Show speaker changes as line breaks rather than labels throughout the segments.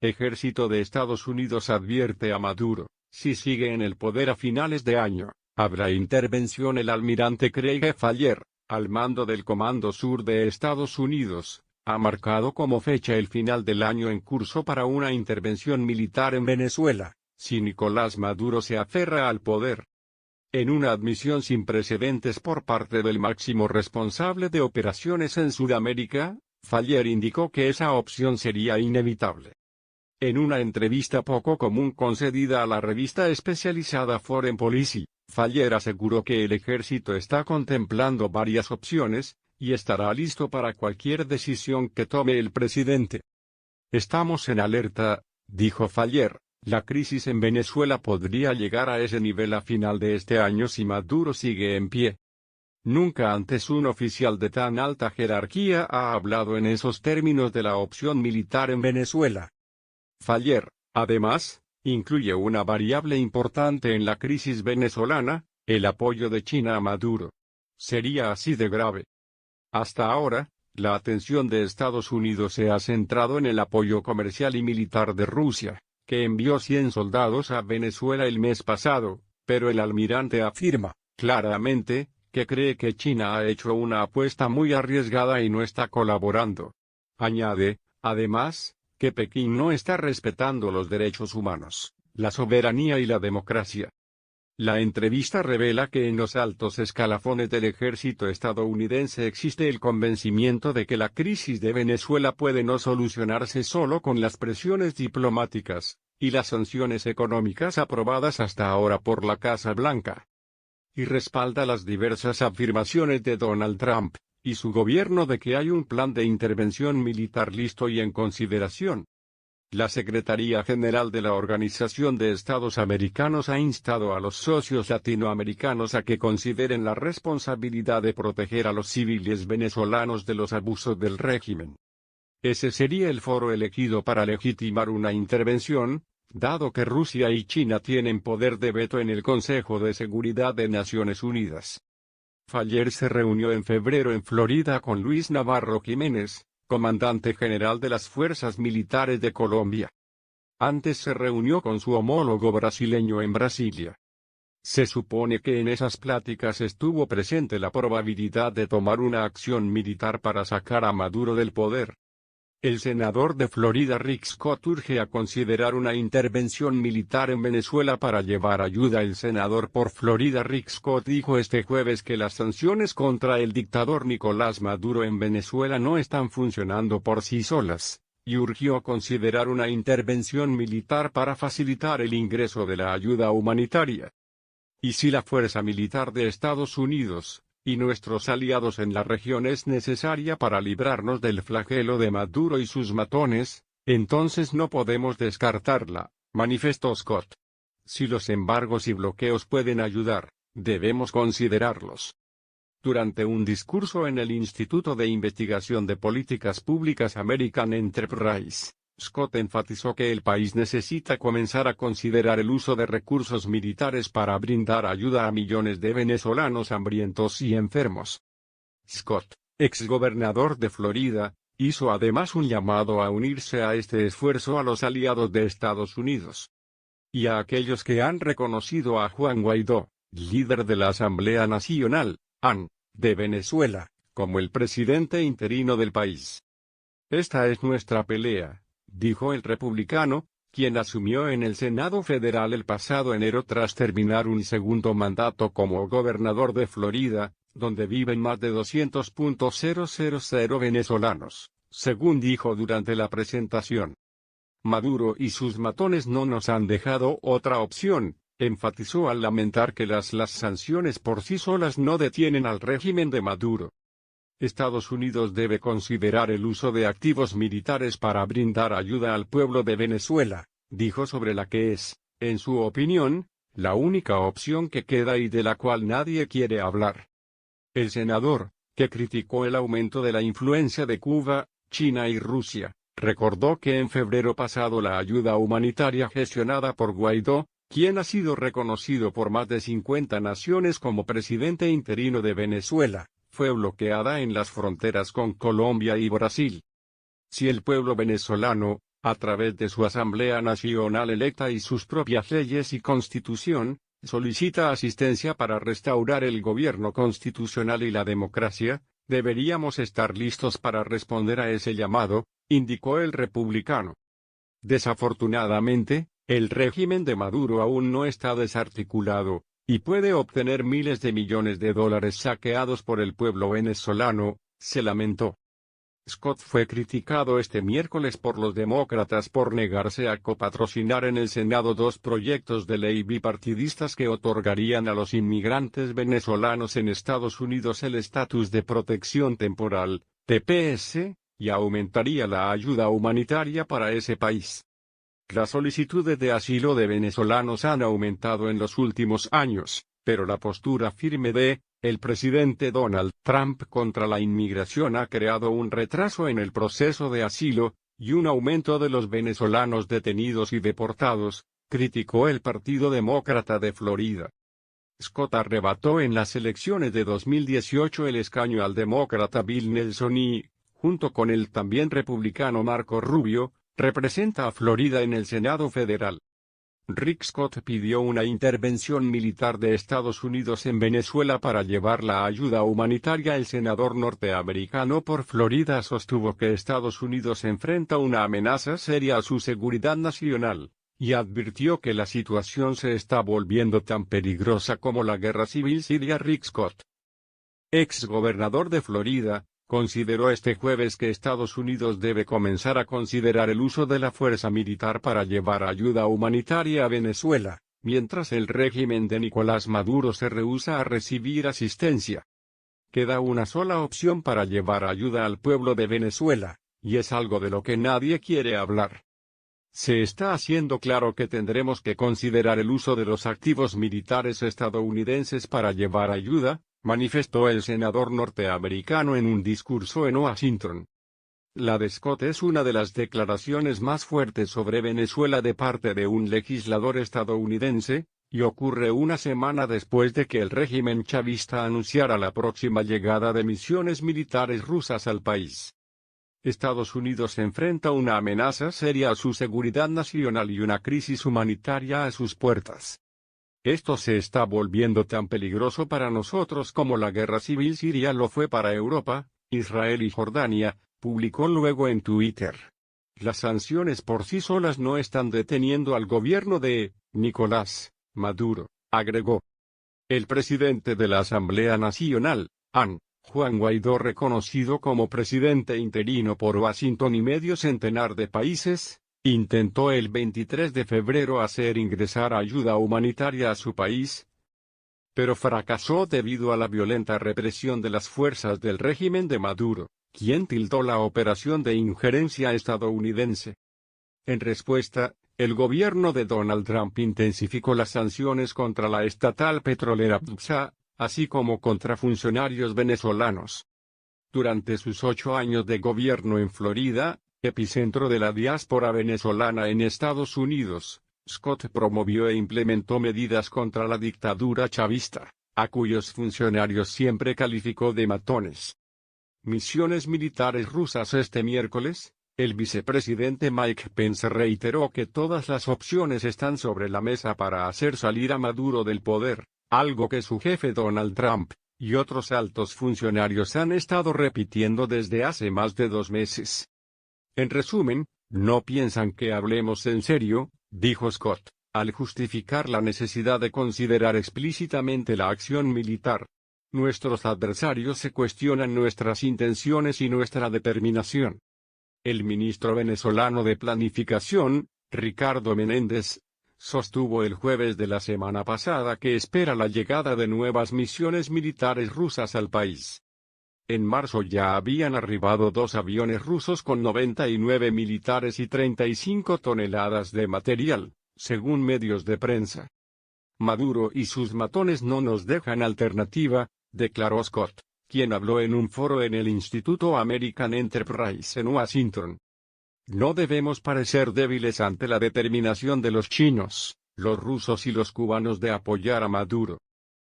Ejército de Estados Unidos advierte a Maduro, si sigue en el poder a finales de año, habrá intervención. El almirante Craig Faller, al mando del Comando Sur de Estados Unidos, ha marcado como fecha el final del año en curso para una intervención militar en Venezuela, si Nicolás Maduro se aferra al poder. En una admisión sin precedentes por parte del máximo responsable de operaciones en Sudamérica, Faller indicó que esa opción sería inevitable. En una entrevista poco común concedida a la revista especializada Foreign Policy, Faller aseguró que el ejército está contemplando varias opciones, y estará listo para cualquier decisión que tome el presidente. Estamos en alerta, dijo Faller. La crisis en Venezuela podría llegar a ese nivel a final de este año si Maduro sigue en pie. Nunca antes un oficial de tan alta jerarquía ha hablado en esos términos de la opción militar en Venezuela. Faller, además, incluye una variable importante en la crisis venezolana: el apoyo de China a Maduro. Sería así de grave. Hasta ahora, la atención de Estados Unidos se ha centrado en el apoyo comercial y militar de Rusia, que envió 100 soldados a Venezuela el mes pasado, pero el almirante afirma, claramente, que cree que China ha hecho una apuesta muy arriesgada y no está colaborando. Añade, además, que Pekín no está respetando los derechos humanos, la soberanía y la democracia. La entrevista revela que en los altos escalafones del ejército estadounidense existe el convencimiento de que la crisis de Venezuela puede no solucionarse solo con las presiones diplomáticas y las sanciones económicas aprobadas hasta ahora por la Casa Blanca. Y respalda las diversas afirmaciones de Donald Trump y su gobierno de que hay un plan de intervención militar listo y en consideración. La Secretaría General de la Organización de Estados Americanos ha instado a los socios latinoamericanos a que consideren la responsabilidad de proteger a los civiles venezolanos de los abusos del régimen. Ese sería el foro elegido para legitimar una intervención, dado que Rusia y China tienen poder de veto en el Consejo de Seguridad de Naciones Unidas. Faller se reunió en febrero en Florida con Luis Navarro Jiménez, comandante general de las Fuerzas Militares de Colombia. Antes se reunió con su homólogo brasileño en Brasilia. Se supone que en esas pláticas estuvo presente la probabilidad de tomar una acción militar para sacar a Maduro del poder. El senador de Florida Rick Scott urge a considerar una intervención militar en Venezuela para llevar ayuda. El senador por Florida Rick Scott dijo este jueves que las sanciones contra el dictador Nicolás Maduro en Venezuela no están funcionando por sí solas, y urgió considerar una intervención militar para facilitar el ingreso de la ayuda humanitaria. Y si la fuerza militar de Estados Unidos y nuestros aliados en la región es necesaria para librarnos del flagelo de Maduro y sus matones, entonces no podemos descartarla, manifestó Scott. Si los embargos y bloqueos pueden ayudar, debemos considerarlos. Durante un discurso en el Instituto de Investigación de Políticas Públicas American Enterprise, Scott enfatizó que el país necesita comenzar a considerar el uso de recursos militares para brindar ayuda a millones de venezolanos hambrientos y enfermos. Scott, exgobernador de Florida, hizo además un llamado a unirse a este esfuerzo a los aliados de Estados Unidos y a aquellos que han reconocido a Juan Guaidó, líder de la Asamblea Nacional, AN, de Venezuela, como el presidente interino del país. Esta es nuestra pelea, dijo el republicano, quien asumió en el Senado Federal el pasado enero tras terminar un segundo mandato como gobernador de Florida, donde viven más de 200.000 venezolanos, según dijo durante la presentación. Maduro y sus matones no nos han dejado otra opción, enfatizó al lamentar que las sanciones por sí solas no detienen al régimen de Maduro. Estados Unidos debe considerar el uso de activos militares para brindar ayuda al pueblo de Venezuela, dijo sobre la que es, en su opinión, la única opción que queda y de la cual nadie quiere hablar. El senador, que criticó el aumento de la influencia de Cuba, China y Rusia, recordó que en febrero pasado la ayuda humanitaria gestionada por Guaidó, quien ha sido reconocido por más de 50 naciones como presidente interino de Venezuela, fue bloqueada en las fronteras con Colombia y Brasil. Si el pueblo venezolano, a través de su Asamblea Nacional electa y sus propias leyes y constitución, solicita asistencia para restaurar el gobierno constitucional y la democracia. Deberíamos estar listos para responder a ese llamado, indicó el republicano. Desafortunadamente, el régimen de Maduro aún no está desarticulado, y puede obtener miles de millones de dólares saqueados por el pueblo venezolano, se lamentó. Scott fue criticado este miércoles por los demócratas por negarse a copatrocinar en el Senado dos proyectos de ley bipartidistas que otorgarían a los inmigrantes venezolanos en Estados Unidos el estatus de protección temporal, TPS, y aumentaría la ayuda humanitaria para ese país. Las solicitudes de asilo de venezolanos han aumentado en los últimos años, pero la postura firme de el presidente Donald Trump contra la inmigración ha creado un retraso en el proceso de asilo, y un aumento de los venezolanos detenidos y deportados, criticó el Partido Demócrata de Florida. Scott arrebató en las elecciones de 2018 el escaño al demócrata Bill Nelson y, junto con el también republicano Marco Rubio, representa a Florida en el Senado federal. Rick Scott pidió una intervención militar de Estados Unidos en Venezuela para llevar la ayuda humanitaria. El senador norteamericano por Florida sostuvo que Estados Unidos enfrenta una amenaza seria a su seguridad nacional, y advirtió que la situación se está volviendo tan peligrosa como la guerra civil siria. Rick Scott, ex gobernador de Florida, consideró este jueves que Estados Unidos debe comenzar a considerar el uso de la fuerza militar para llevar ayuda humanitaria a Venezuela, mientras el régimen de Nicolás Maduro se rehúsa a recibir asistencia. Queda una sola opción para llevar ayuda al pueblo de Venezuela, y es algo de lo que nadie quiere hablar. Se está haciendo claro que tendremos que considerar el uso de los activos militares estadounidenses para llevar ayuda, manifestó el senador norteamericano en un discurso en Washington. La de Scott es una de las declaraciones más fuertes sobre Venezuela de parte de un legislador estadounidense, y ocurre una semana después de que el régimen chavista anunciara la próxima llegada de misiones militares rusas al país. Estados Unidos enfrenta una amenaza seria a su seguridad nacional y una crisis humanitaria a sus puertas. Esto se está volviendo tan peligroso para nosotros como la guerra civil siria lo fue para Europa, Israel y Jordania, publicó luego en Twitter. Las sanciones por sí solas no están deteniendo al gobierno de Nicolás Maduro, agregó. El presidente de la Asamblea Nacional, Juan Guaidó, reconocido como presidente interino por Washington y medio centenar de países, intentó el 23 de febrero hacer ingresar ayuda humanitaria a su país, pero fracasó debido a la violenta represión de las fuerzas del régimen de Maduro, quien tildó la operación de injerencia estadounidense. En respuesta, el gobierno de Donald Trump intensificó las sanciones contra la estatal petrolera PDVSA, así como contra funcionarios venezolanos. Durante sus 8 años de gobierno en Florida, epicentro de la diáspora venezolana en Estados Unidos, Scott promovió e implementó medidas contra la dictadura chavista, a cuyos funcionarios siempre calificó de matones. Misiones militares rusas. Este miércoles, el vicepresidente Mike Pence reiteró que todas las opciones están sobre la mesa para hacer salir a Maduro del poder, algo que su jefe Donald Trump y otros altos funcionarios han estado repitiendo desde hace más de 2 meses. En resumen, no piensan que hablemos en serio, dijo Scott, al justificar la necesidad de considerar explícitamente la acción militar. Nuestros adversarios se cuestionan nuestras intenciones y nuestra determinación. El ministro venezolano de Planificación, Ricardo Menéndez, sostuvo el jueves de la semana pasada que espera la llegada de nuevas misiones militares rusas al país. En marzo ya habían arribado 2 aviones rusos con 99 militares y 35 toneladas de material, según medios de prensa. Maduro y sus matones no nos dejan alternativa, declaró Scott, quien habló en un foro en el Instituto American Enterprise en Washington. No debemos parecer débiles ante la determinación de los chinos, los rusos y los cubanos de apoyar a Maduro.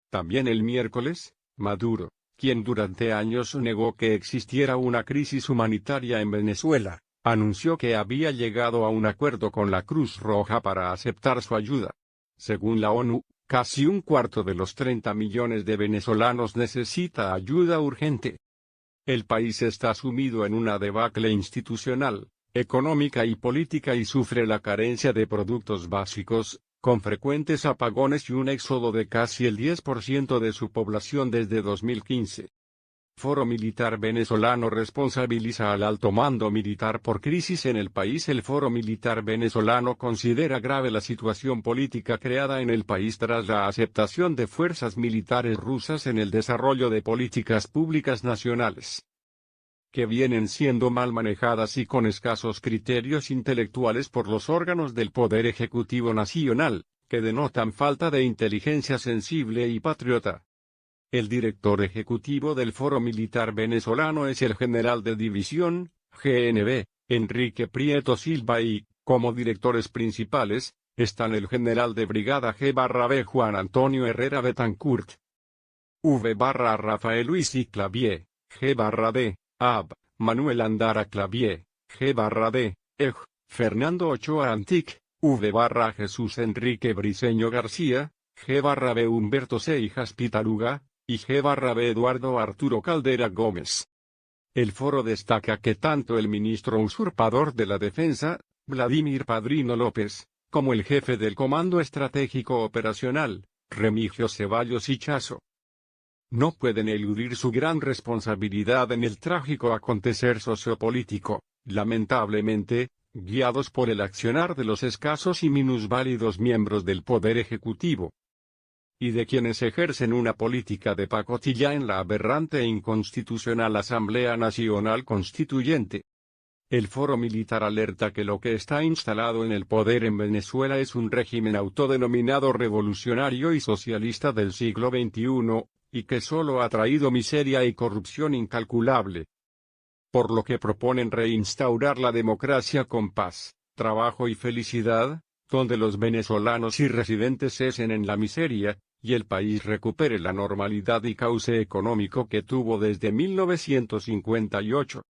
También el miércoles, Maduro, quien durante años negó que existiera una crisis humanitaria en Venezuela, anunció que había llegado a un acuerdo con la Cruz Roja para aceptar su ayuda. Según la ONU, casi un cuarto de los 30 millones de venezolanos necesita ayuda urgente. El país está sumido en una debacle institucional, económica y política y sufre la carencia de productos básicos, con frecuentes apagones y un éxodo de casi el 10% de su población desde 2015. Foro Militar Venezolano responsabiliza al alto mando militar por crisis en el país. El Foro Militar Venezolano considera grave la situación política creada en el país tras la aceptación de fuerzas militares rusas en el desarrollo de políticas públicas nacionales, que vienen siendo mal manejadas y con escasos criterios intelectuales por los órganos del Poder Ejecutivo Nacional, que denotan falta de inteligencia sensible y patriota. El director ejecutivo del Foro Militar Venezolano es el general de división, GNB, Enrique Prieto Silva y, como directores principales, están el general de brigada G/B Juan Antonio Herrera Betancourt, V/Rafael Luis y Clavier, G/D, AB, Manuel Andara Clavier, G/D, EJ, Fernando Ochoa Antic, V/Jesús Enrique Briceño García, G/B Humberto Seijas Pitaluga, y G/B Eduardo Arturo Caldera Gómez. El foro destaca que tanto el ministro usurpador de la Defensa, Vladimir Padrino López, como el jefe del Comando Estratégico Operacional, Remigio Ceballos y Chazo, no pueden eludir su gran responsabilidad en el trágico acontecer sociopolítico, lamentablemente, guiados por el accionar de los escasos y minusválidos miembros del Poder Ejecutivo, y de quienes ejercen una política de pacotilla en la aberrante e inconstitucional Asamblea Nacional Constituyente. El Foro Militar alerta que lo que está instalado en el poder en Venezuela es un régimen autodenominado revolucionario y socialista del siglo XXI, y que solo ha traído miseria y corrupción incalculable. Por lo que proponen reinstaurar la democracia con paz, trabajo y felicidad, donde los venezolanos y residentes cesen en la miseria, y el país recupere la normalidad y cauce económico que tuvo desde 1958.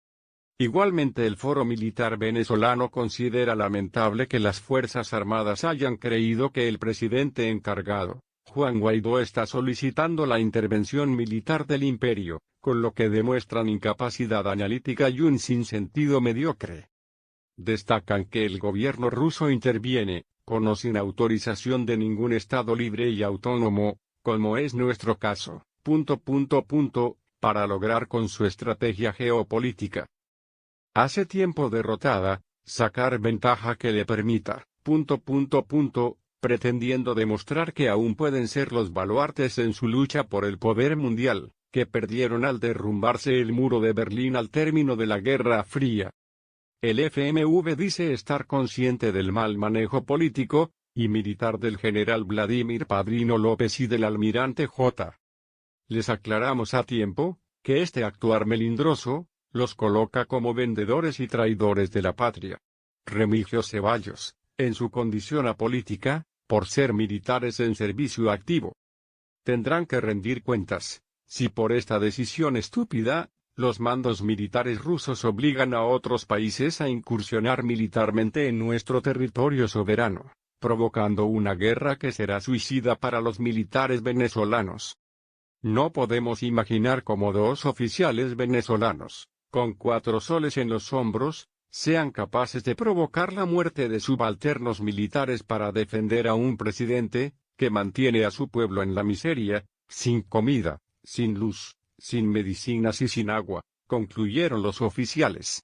Igualmente el Foro Militar Venezolano considera lamentable que las Fuerzas Armadas hayan creído que el presidente encargado, Juan Guaidó, está solicitando la intervención militar del imperio, con lo que demuestran incapacidad analítica y un sinsentido mediocre. Destacan que el gobierno ruso interviene, con o sin autorización de ningún Estado libre y autónomo, como es nuestro caso, para lograr con su estrategia geopolítica, hace tiempo derrotada, sacar ventaja que le permita, pretendiendo demostrar que aún pueden ser los baluartes en su lucha por el poder mundial, que perdieron al derrumbarse el muro de Berlín al término de la Guerra Fría. El FMV dice estar consciente del mal manejo político y militar del general Vladimir Padrino López y del almirante J. Les aclaramos a tiempo, que este actuar melindroso, los coloca como vendedores y traidores de la patria. Remigio Ceballos, en su condición apolítica, por ser militares en servicio activo, tendrán que rendir cuentas, si por esta decisión estúpida, los mandos militares rusos obligan a otros países a incursionar militarmente en nuestro territorio soberano, provocando una guerra que será suicida para los militares venezolanos. No podemos imaginar cómo dos oficiales venezolanos, con 4 soles en los hombros, sean capaces de provocar la muerte de subalternos militares para defender a un presidente, que mantiene a su pueblo en la miseria, sin comida, sin luz, sin medicinas y sin agua, concluyeron los oficiales.